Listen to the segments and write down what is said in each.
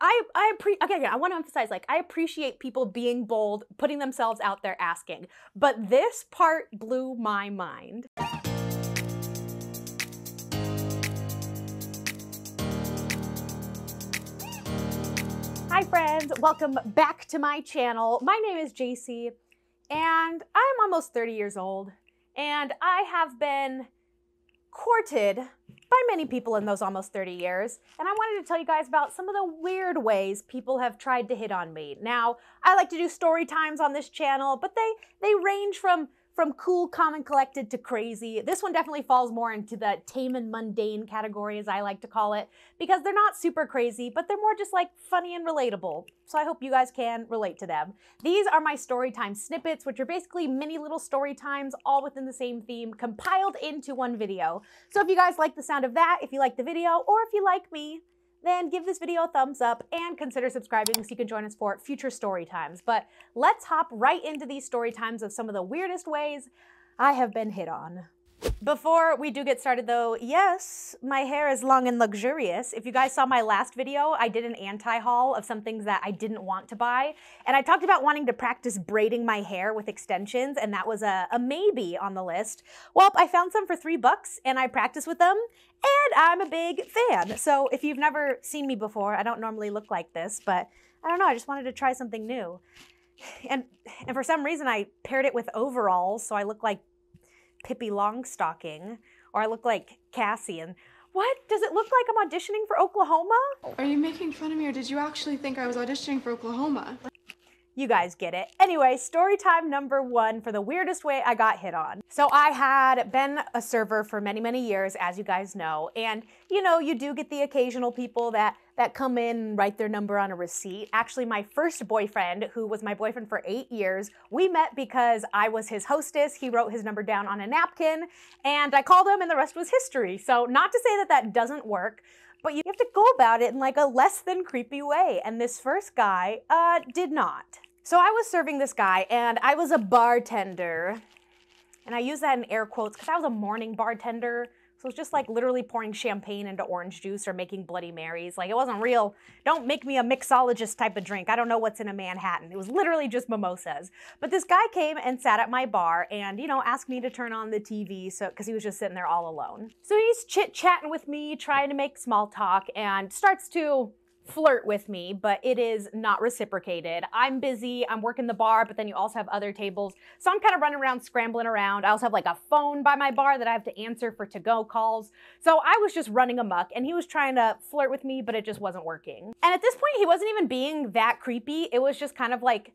again, I want to emphasize, like, I appreciate people being bold, putting themselves out there, asking. But this part blew my mind. Hi friends, welcome back to my channel. My name is Jacy, and I'm almost 30 years old, and I have been courted by many people in those almost 30 years, and I wanted to tell you guys about some of the weird ways people have tried to hit on me. Now, I like to do story times on this channel, but they range from cool, calm, and collected to crazy. This one definitely falls more into the tame and mundane category, as I like to call it, because they're not super crazy, but they're more just like funny and relatable. So I hope you guys can relate to them. These are my Storytime snippets, which are basically mini little story times, all within the same theme, compiled into one video. So if you guys like the sound of that, if you like the video, or if you like me, then give this video a thumbs up and consider subscribing so you can join us for future story times. But let's hop right into these story times of some of the weirdest ways I have been hit on. Before we do get started though, yes, my hair is long and luxurious. If you guys saw my last video, I did an anti-haul of some things that I didn't want to buy. And I talked about wanting to practice braiding my hair with extensions, and that was a maybe on the list. Well, I found some for $3 and I practiced with them, and I'm a big fan. So if you've never seen me before, I don't normally look like this, but I don't know, I just wanted to try something new. And for some reason I paired it with overalls, so I look like Pippi Longstocking, or I look like Cassie. And what? Does it look like I'm auditioning for Oklahoma? Are you making fun of me, or did you actually think I was auditioning for Oklahoma? You guys get it. Anyway, story time number 1 for the weirdest way I got hit on. So I had been a server for many, many years, as you guys know, and you know, you do get the occasional people that come in and write their number on a receipt. Actually, my first boyfriend, who was my boyfriend for 8 years, we met because I was his hostess. He wrote his number down on a napkin, and I called him, and the rest was history. So not to say that that doesn't work, but you have to go about it in like a less than creepy way, and this first guy did not. So I was serving this guy, and I was a bartender, and I use that in air quotes because I was a morning bartender, so it's just like literally pouring champagne into orange juice or making Bloody Marys. Like, it wasn't real. Don't make me a mixologist type of drink. I don't know what's in a Manhattan. It was literally just mimosas. But this guy came and sat at my bar and, you know, asked me to turn on the TV because he was just sitting there all alone. So he's chit-chatting with me, trying to make small talk, and starts to flirt with me, but it is not reciprocated. I'm busy, I'm working the bar, but then you also have other tables. So I'm kind of running around, scrambling around. I also have like a phone by my bar that I have to answer for to-go calls. So I was just running amok, and he was trying to flirt with me, but it just wasn't working. And at this point, he wasn't even being that creepy. It was just kind of like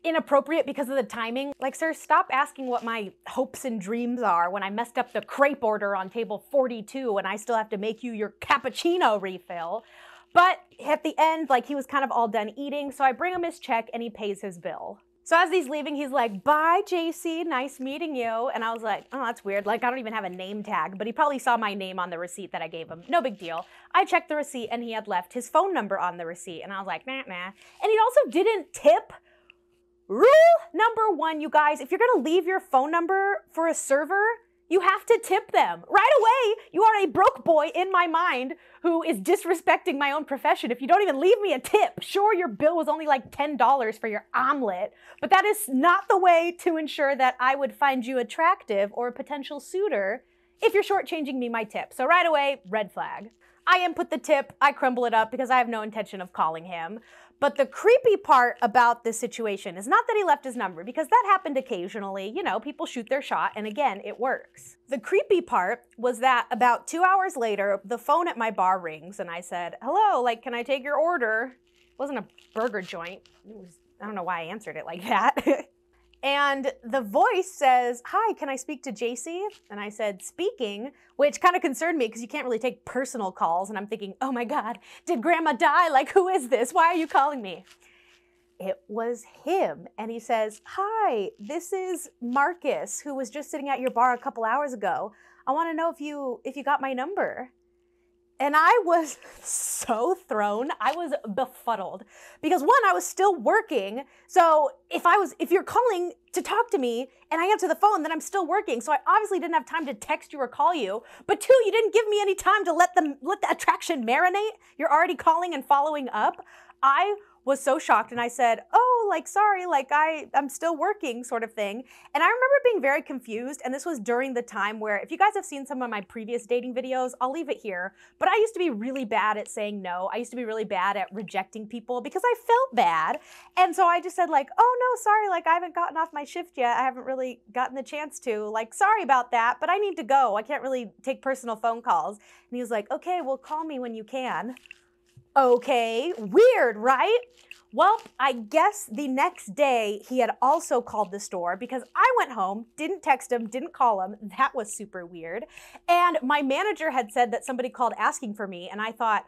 inappropriate because of the timing. Like, sir, stop asking what my hopes and dreams are when I messed up the crepe order on table 42 and I still have to make you your cappuccino refill. But at the end, like, he was kind of all done eating, so I bring him his check and he pays his bill. So as he's leaving, he's like, "Bye, Jacy, nice meeting you." And I was like, oh, that's weird. Like, I don't even have a name tag, but he probably saw my name on the receipt that I gave him. No big deal. I checked the receipt and he had left his phone number on the receipt, and I was like, nah. And he also didn't tip. Rule number 1, you guys, if you're gonna leave your phone number for a server, you have to tip them. Right away, you are a broke boy in my mind who is disrespecting my own profession if you don't even leave me a tip. Sure, your bill was only like $10 for your omelet, but that is not the way to ensure that I would find you attractive or a potential suitor if you're shortchanging me my tip. So right away, red flag. I input the tip, I crumble it up because I have no intention of calling him. But the creepy part about this situation is not that he left his number, because that happened occasionally. You know, people shoot their shot, and again, it works. The creepy part was that about 2 hours later, the phone at my bar rings, and I said, "Hello, like, can I take your order?" It wasn't a burger joint. It was, I don't know why I answered it like that. And the voice says, "Hi, can I speak to Jacy?" And I said, "Speaking," which kind of concerned me because you can't really take personal calls. And I'm thinking, oh my God, did grandma die? Like, who is this? Why are you calling me? It was him. And he says, "Hi, this is Marcus, who was just sitting at your bar a couple hours ago. I want to know if you got my number." And I was so thrown. I was befuddled because one, I was still working. So if you're calling to talk to me and I answer the phone, then I'm still working. So I obviously didn't have time to text you or call you. But two, you didn't give me any time to let the attraction marinate. You're already calling and following up. I was so shocked and I said, oh, like, sorry, like I'm still working sort of thing. And I remember being very confused. And this was during the time where, if you guys have seen some of my previous dating videos, I'll leave it here. But I used to be really bad at saying no. I used to be really bad at rejecting people because I felt bad. And so I just said like, oh no, sorry, like I haven't gotten off my shift yet. I haven't really gotten the chance to, like, sorry about that, but I need to go. I can't really take personal phone calls. And he was like, okay, well, call me when you can. Okay, weird, right? Well, I guess the next day he had also called the store because I went home, didn't text him, didn't call him. That was super weird. And my manager had said that somebody called asking for me, and I thought,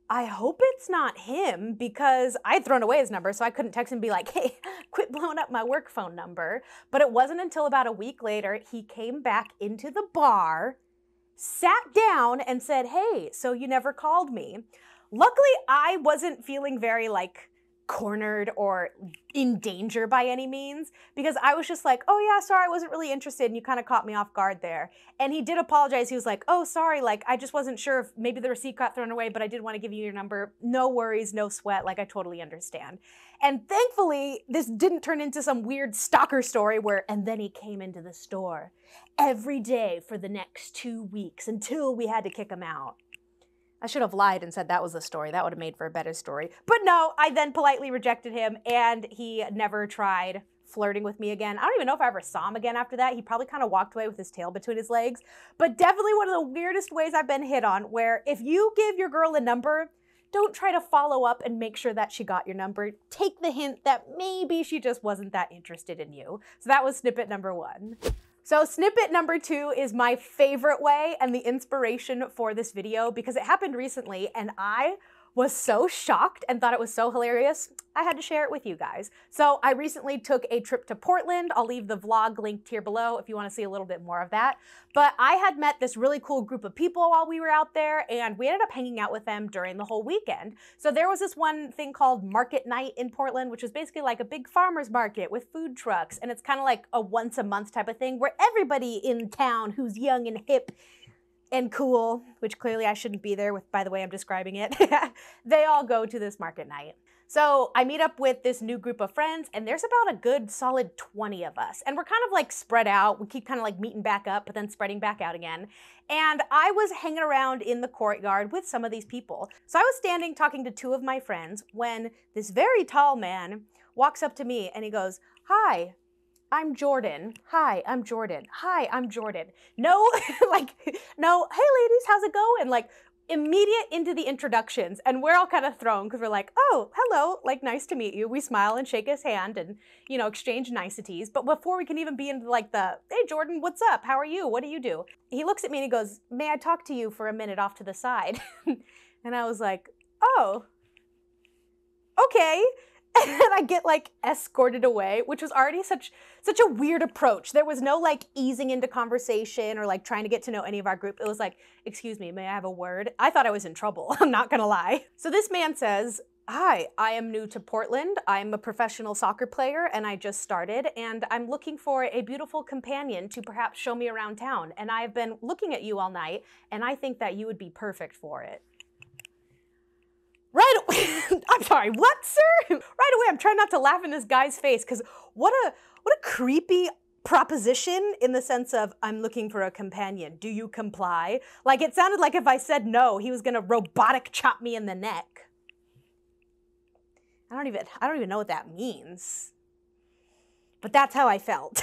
I hope it's not him, because I'd thrown away his number, so I couldn't text him and be like, hey, quit blowing up my work phone number. But it wasn't until about a week later he came back into the bar, sat down and said, hey, so you never called me. Luckily, I wasn't feeling very like cornered or in danger by any means, because I was just like, oh yeah, sorry, I wasn't really interested and you kind of caught me off guard there. And he did apologize. He was like, oh, sorry, like I just wasn't sure if maybe the receipt got thrown away, but I did want to give you your number. No worries, no sweat, like I totally understand. And thankfully, this didn't turn into some weird stalker story where, and then he came into the store every day for the next 2 weeks until we had to kick him out. I should have lied and said that was the story. That would have made for a better story. But no, I then politely rejected him and he never tried flirting with me again. I don't even know if I ever saw him again after that. He probably kind of walked away with his tail between his legs. But definitely one of the weirdest ways I've been hit on, where if you give your girl a number, don't try to follow up and make sure that she got your number. Take the hint that maybe she just wasn't that interested in you. So that was snippet number 1. So snippet number 2 is my favorite way and the inspiration for this video, because it happened recently and I was so shocked and thought it was so hilarious, I had to share it with you guys. So I recently took a trip to Portland. I'll leave the vlog linked here below if you want to see a little bit more of that. But I had met this really cool group of people while we were out there, and we ended up hanging out with them during the whole weekend. So there was this one thing called Market Night in Portland, which was basically like a big farmer's market with food trucks. And it's kind of like a once a month type of thing where everybody in town who's young and hip and cool, which clearly I shouldn't be there with, by the way I'm describing it, they all go to this market night. So I meet up with this new group of friends, and there's about a good solid 20 of us. And we're kind of like spread out. We keep kind of like meeting back up, but then spreading back out again. And I was hanging around in the courtyard with some of these people. So I was standing talking to 2 of my friends when this very tall man walks up to me and he goes, hi, I'm Jordan. Hi, I'm Jordan. Hi, I'm Jordan. No, like, no, hey ladies, how's it going? Like, immediate into the introductions. And we're all kind of thrown because we're like, oh, hello, like, nice to meet you. We smile and shake his hand and, you know, exchange niceties. But before we can even be into like the, hey Jordan, what's up? How are you? What do you do? He looks at me and he goes, may I talk to you for a minute off to the side? And I was like, oh, okay. And then I get like escorted away, which was already such a weird approach. There was no like easing into conversation or like trying to get to know any of our group. It was like, excuse me, may I have a word? I thought I was in trouble. I'm not gonna lie. So this man says, hi, I am new to Portland. I'm a professional soccer player and I just started, and I'm looking for a beautiful companion to perhaps show me around town. And I've been looking at you all night and I think that you would be perfect for it. Right away, I'm sorry, what, sir? Right away, I'm trying not to laugh in this guy's face, because what a creepy proposition, in the sense of, I'm looking for a companion. Do you comply? Like, it sounded like if I said no, he was gonna robotic chop me in the neck. I don't even know what that means. But that's how I felt.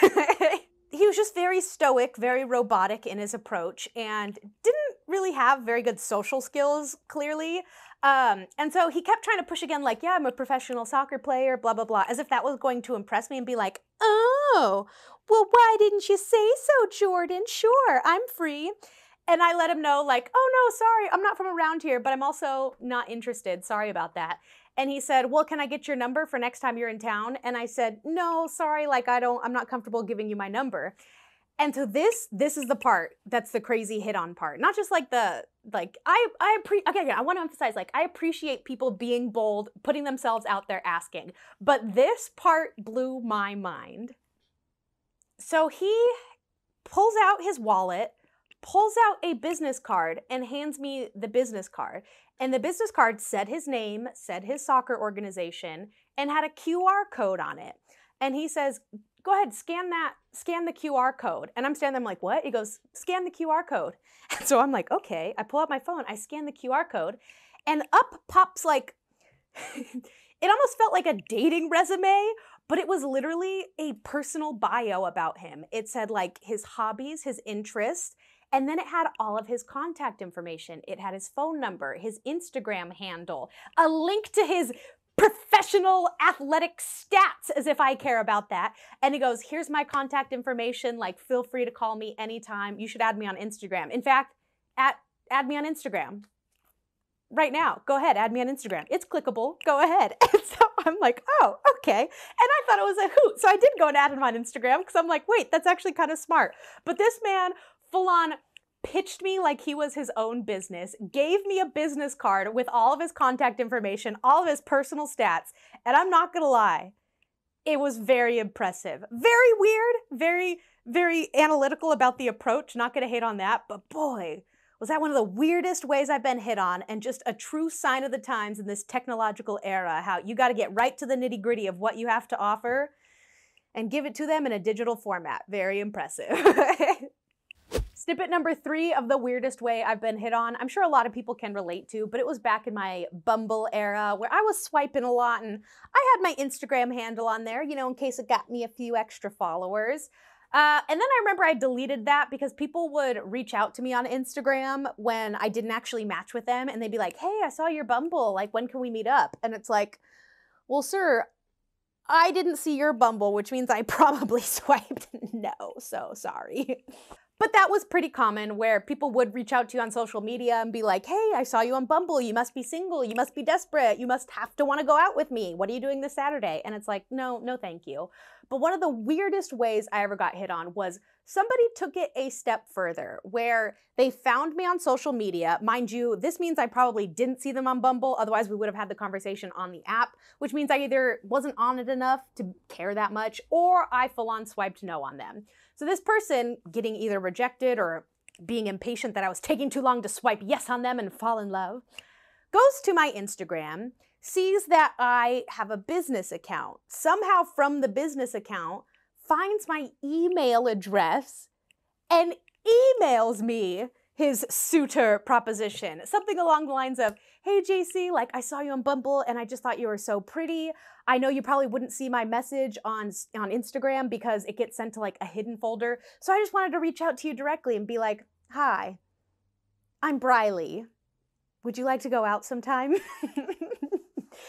He was just very stoic, very robotic in his approach, and didn't really have very good social skills, clearly. And so he kept trying to push again, like, yeah, I'm a professional soccer player, blah, blah, blah, as if that was going to impress me and be like, oh, well, why didn't you say so, Jordan? Sure, I'm free. And I let him know, like, oh, no, sorry, I'm not from around here, but I'm also not interested. Sorry about that. And he said, well, can I get your number for next time you're in town? And I said, no, sorry, like, I'm not comfortable giving you my number. And so this is the part that's the crazy hit on part. Not just like I want to emphasize, like, I appreciate people being bold, putting themselves out there asking, but this part blew my mind. So he pulls out his wallet, pulls out a business card, and hands me the business card. And the business card said his name, said his soccer organization, and had a QR code on it. And he says, go ahead, scan the QR code. And I'm standing there, I'm like, what? He goes, scan the QR code. And so I'm like, okay. I pull out my phone, I scan the QR code, and up pops like, it almost felt like a dating resume, but it was literally a personal bio about him. It said like his hobbies, his interests, and then it had all of his contact information. It had his phone number, his Instagram handle, a link to his professional athletic stats, as if I care about that. And he goes, here's my contact information. Like, feel free to call me anytime. You should add me on Instagram. In fact, add me on Instagram right now. Go ahead, add me on Instagram. It's clickable. Go ahead. And so I'm like, oh, okay. And I thought it was a hoot. So I did go and add him on Instagram because I'm like, wait, that's actually kind of smart. But this man full on pitched me like he was his own business, gave me a business card with all of his contact information, all of his personal stats, and I'm not gonna lie, it was very impressive. Very weird, very, very analytical about the approach, not gonna hate on that, but boy, was that one of the weirdest ways I've been hit on, and just a true sign of the times in this technological era, how you gotta get right to the nitty-gritty of what you have to offer and give it to them in a digital format. Very impressive. Snippet number 3 of the weirdest way I've been hit on, I'm sure a lot of people can relate to, but it was back in my Bumble era where I was swiping a lot and I had my Instagram handle on there, you know, in case it got me a few extra followers. And then I remember I deleted that because people would reach out to me on Instagram when I didn't actually match with them, and they'd be like, hey, I saw your Bumble, like, when can we meet up? And it's like, well, sir, I didn't see your Bumble, which means I probably swiped no, so sorry. But that was pretty common, where people would reach out to you on social media and be like, hey, I saw you on Bumble. You must be single. You must be desperate. You must have to want to go out with me. What are you doing this Saturday? And it's like, no, thank you. But one of the weirdest ways I ever got hit on was somebody took it a step further, where they found me on social media. Mind you, this means I probably didn't see them on Bumble. Otherwise, we would have had the conversation on the app, which means I either wasn't on it enough to care that much, or I full on swiped no on them. So this person, getting either rejected or being impatient that I was taking too long to swipe yes on them and fall in love, goes to my Instagram, sees that I have a business account, somehow from the business account, finds my email address, and emails me his suitor proposition. Something along the lines of, hey, Jacy, like, I saw you on Bumble and I just thought you were so pretty. I know you probably wouldn't see my message on Instagram because it gets sent to like a hidden folder. So I just wanted to reach out to you directly and be like, hi, I'm Briley. Would you like to go out sometime?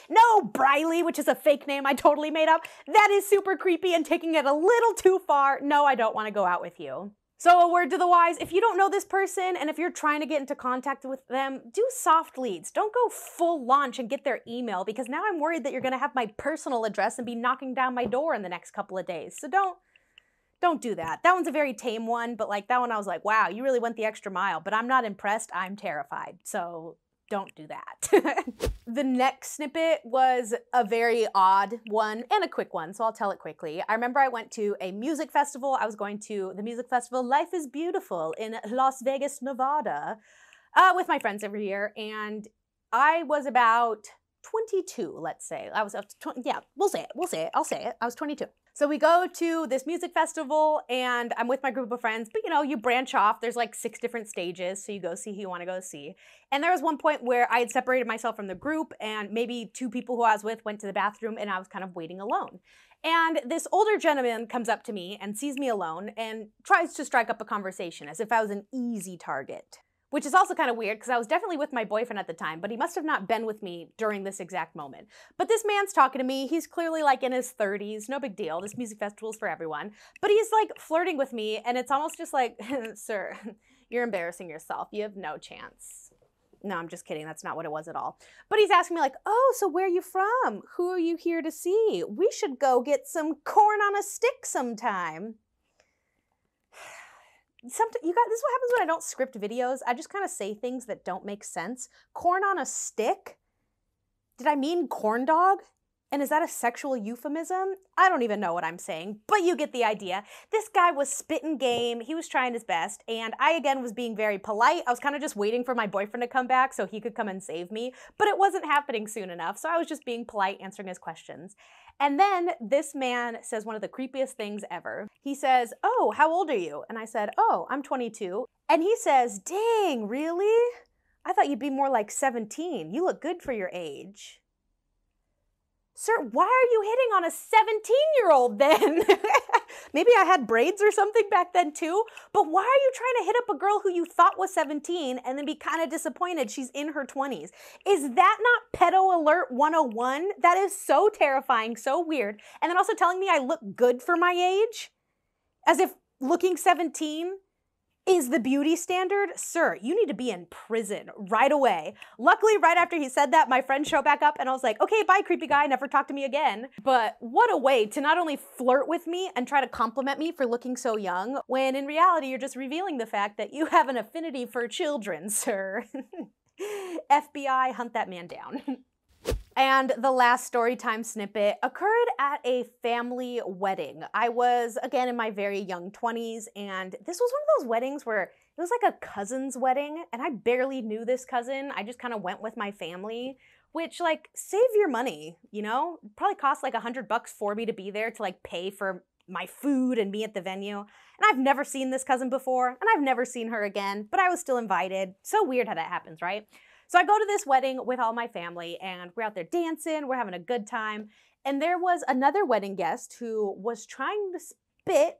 No, Briley, which is a fake name I totally made up. That is super creepy and taking it a little too far. No, I don't want to go out with you. So a word to the wise, if you don't know this person and if you're trying to get into contact with them, do soft leads. Don't go full launch and get their email, because now I'm worried that you're going to have my personal address and be knocking down my door in the next couple of days. So don't do that. That one's a very tame one, but like that one I was like, wow, you really went the extra mile, but I'm not impressed. I'm terrified. So don't do that. The next snippet was a very odd one and a quick one, so I'll tell it quickly. I remember I went to a music festival. I was going to the music festival Life is Beautiful in Las Vegas, Nevada, with my friends every year, and I was about 22, let's say. Yeah, we'll say it. I'll say it. I was 22. So we go to this music festival and I'm with my group of friends, but you know, you branch off. There's like 6 different stages. So you go see who you want to go see. And there was one point where I had separated myself from the group and maybe 2 people who I was with went to the bathroom and I was kind of waiting alone. And this older gentleman comes up to me and sees me alone and tries to strike up a conversation as if I was an easy target. Which is also kind of weird because I was definitely with my boyfriend at the time, but he must have not been with me during this exact moment. But this man's talking to me. He's clearly like in his 30s. No big deal. This music festival's for everyone. But he's like flirting with me, and it's almost just like, sir, you're embarrassing yourself. You have no chance. No, I'm just kidding. That's not what it was at all. But he's asking me like, oh, so where are you from? Who are you here to see? We should go get some corn on a stick sometime. sometimes, you guys, this is what happens when I don't script videos. I just kind of say things that don't make sense. Corn on a stick? Did I mean corn dog? And is that a sexual euphemism? I don't even know what I'm saying, but you get the idea. This guy was spitting game, he was trying his best, and I again was being very polite. I was kind of just waiting for my boyfriend to come back so he could come and save me, but it wasn't happening soon enough, so I was just being polite, answering his questions. And then this man says one of the creepiest things ever. He says, "Oh, how old are you?" And I said, "Oh, I'm 22. And he says, "Dang, really? I thought you'd be more like 17. You look good for your age." Sir, why are you hitting on a 17-year-old then? Maybe I had braids or something back then too, but why are you trying to hit up a girl who you thought was 17 and then be kind of disappointed she's in her 20s? Is that not pedo alert 101? That is so terrifying, so weird. And then also telling me I look good for my age? As if looking 17 is the beauty standard? Sir, you need to be in prison right away. Luckily, right after he said that, my friends showed back up and I was like, okay, bye, creepy guy, never talk to me again. But what a way to not only flirt with me and try to compliment me for looking so young, when in reality, you're just revealing the fact that you have an affinity for children, sir. FBI, hunt that man down. And the last Storytime snippet occurred at a family wedding. I was, again, in my very young 20s, and this was one of those weddings where it was like a cousin's wedding, and I barely knew this cousin. I just kind of went with my family, which, like, save your money, you know? It probably cost like $100 for me to be there to, like, pay for my food and me at the venue. And I've never seen this cousin before, and I've never seen her again, but I was still invited. So weird how that happens, right? So I go to this wedding with all my family, and we're out there dancing, we're having a good time, and there was another wedding guest who was trying to spit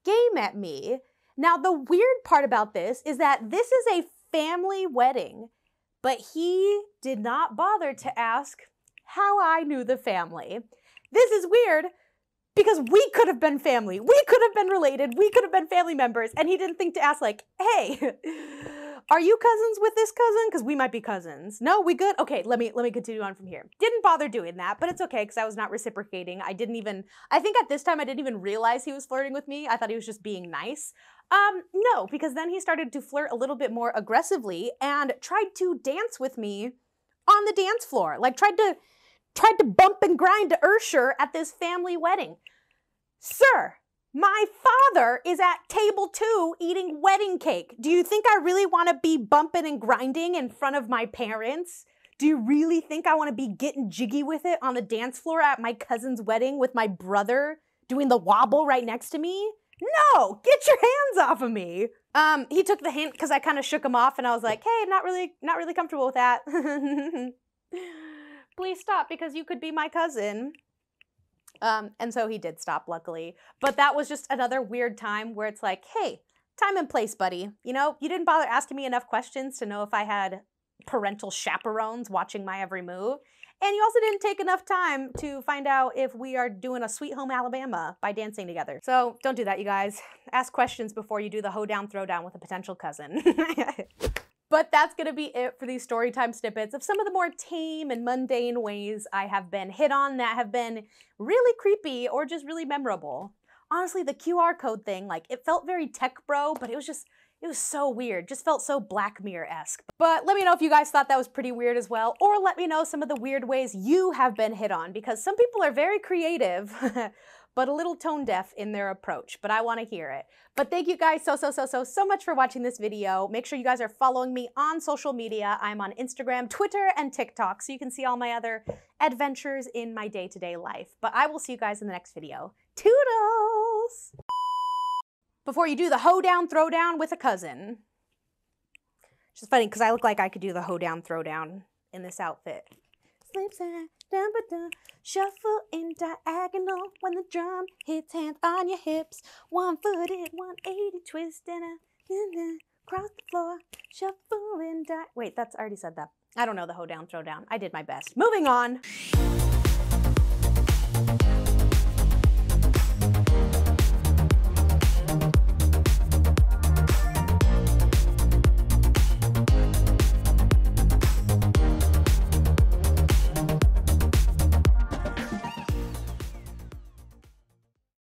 game at me. Now, the weird part about this is that this is a family wedding, but he did not bother to ask how I knew the family. This is weird because we could have been family, we could have been related, we could have been family members, and he didn't think to ask, like, hey, are you cousins with this cousin? Because we might be cousins. No, we good? Okay, let me continue on from here. Didn't bother doing that, but it's okay because I was not reciprocating. I think at this time I didn't even realize he was flirting with me. I thought he was just being nice. No, because then he started to flirt a little bit more aggressively and tried to dance with me on the dance floor. Like tried to bump and grind to Ursher at this family wedding. Sir, my father is at table 2 eating wedding cake. Do you think I really want to be bumping and grinding in front of my parents? Do you really think I want to be getting jiggy with it on the dance floor at my cousin's wedding with my brother doing the wobble right next to me? No, get your hands off of me. He took the hint because I kind of shook him off and I was like, hey, not really comfortable with that. Please stop because you could be my cousin. And so he did stop, luckily. But that was just another weird time where it's like, hey, time and place, buddy. You know, you didn't bother asking me enough questions to know if I had parental chaperones watching my every move. And you also didn't take enough time to find out if we are doing a Sweet Home Alabama by dancing together. So don't do that, you guys. Ask questions before you do the hoedown throwdown with a potential cousin. But that's gonna be it for these Storytime snippets of some of the more tame and mundane ways I have been hit on that have been really creepy or just really memorable. Honestly, the QR code thing, like, it felt very tech bro, but it was so weird. Just felt so Black Mirror-esque. But let me know if you guys thought that was pretty weird as well, or let me know some of the weird ways you have been hit on, because some people are very creative, but a little tone deaf in their approach, but I want to hear it. But thank you guys so much for watching this video. Make sure you guys are following me on social media. I'm on Instagram, Twitter, and TikTok, so you can see all my other adventures in my day-to-day life. But I will see you guys in the next video. Toodles! Before you do the hoedown throwdown with a cousin. It's just funny because I look like I could do the hoedown throwdown in this outfit. Slip side, down, but down, shuffle in diagonal when the drum hits, hands on your hips. 1 foot in, 180 twist and across the floor, shuffle in wait, I already said that. I don't know the hoedown throwdown. I did my best. Moving on.